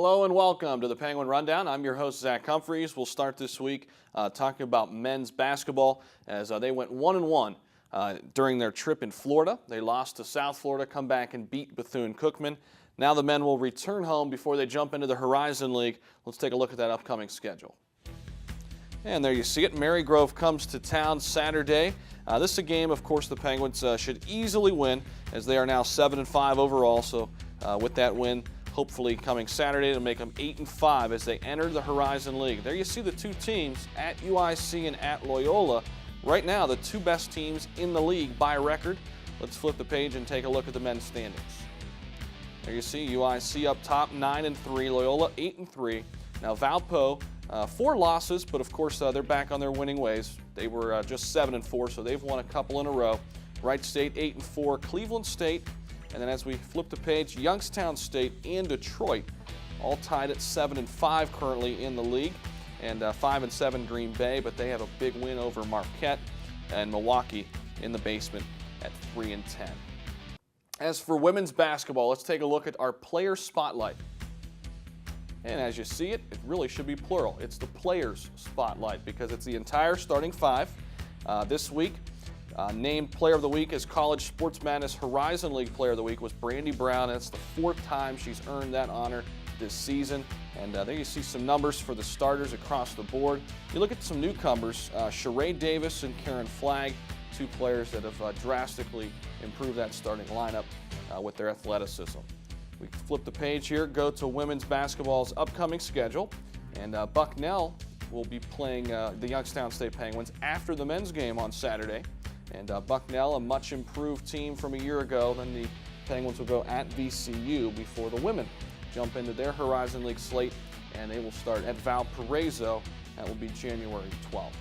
Hello and welcome to the Penguin Rundown. I'm your host, Zach Humphreys. We'll start this week talking about men's basketball as they went 1-1 during their trip in Florida. They lost to South Florida, come back and beat Bethune-Cookman. Now the men will return home before they jump into the Horizon League. Let's take a look at that upcoming schedule. And there you see it. Marygrove comes to town Saturday. This is a game, of course, the Penguins should easily win as they are now 7-5 overall. So with that win, hopefully coming Saturday to make them 8-5 as they enter the Horizon League. There you see the two teams at UIC and at Loyola. Right now, the two best teams in the league by record. Let's flip the page and take a look at the men's standings. There you see UIC up top 9-3, Loyola 8-3. Now Valpo, 4 losses, but of course they're back on their winning ways. They were just 7-4, so they've won a couple in a row. Wright State 8-4, Cleveland State, and then as we flip the page, Youngstown State and Detroit, all tied at 7-5 currently in the league, and 5-7 Green Bay, but they have a big win over Marquette, and Milwaukee in the basement at 3-10. As for women's basketball, let's take a look at our player spotlight. And as you see it, it really should be plural. It's the players spotlight because it's the entire starting 5. This week, named Player of the Week as College Sports Madness Horizon League Player of the Week was Brandy Brown. That's the 4th time she's earned that honor this season. And there you see some numbers for the starters across the board. You look at some newcomers, Sheree Davis and Karen Flagg, 2 players that have drastically improved that starting lineup with their athleticism. We flip the page here, go to women's basketball's upcoming schedule, and Bucknell will be playing the Youngstown State Penguins after the men's game on Saturday. And Bucknell, a much improved team from a year ago, then the Penguins will go at VCU before the women jump into their Horizon League slate, and they will start at Valparaiso. That will be January 12th.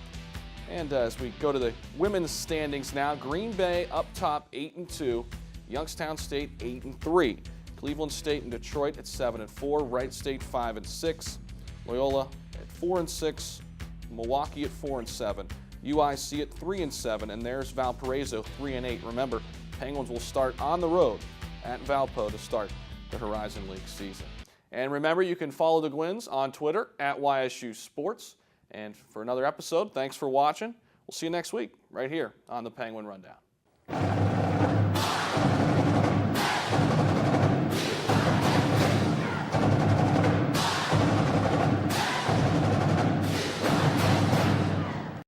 And as we go to the women's standings now, Green Bay up top 8-2, Youngstown State 8-3, Cleveland State and Detroit at 7-4, Wright State 5-6, Loyola at 4-6, Milwaukee at 4-7. UIC at 3-7, and there's Valparaiso 3-8. Remember, Penguins will start on the road at Valpo to start the Horizon League season. And remember, you can follow the Gwins on Twitter at YSU Sports. And for another episode, thanks for watching. We'll see you next week right here on the Penguin Rundown.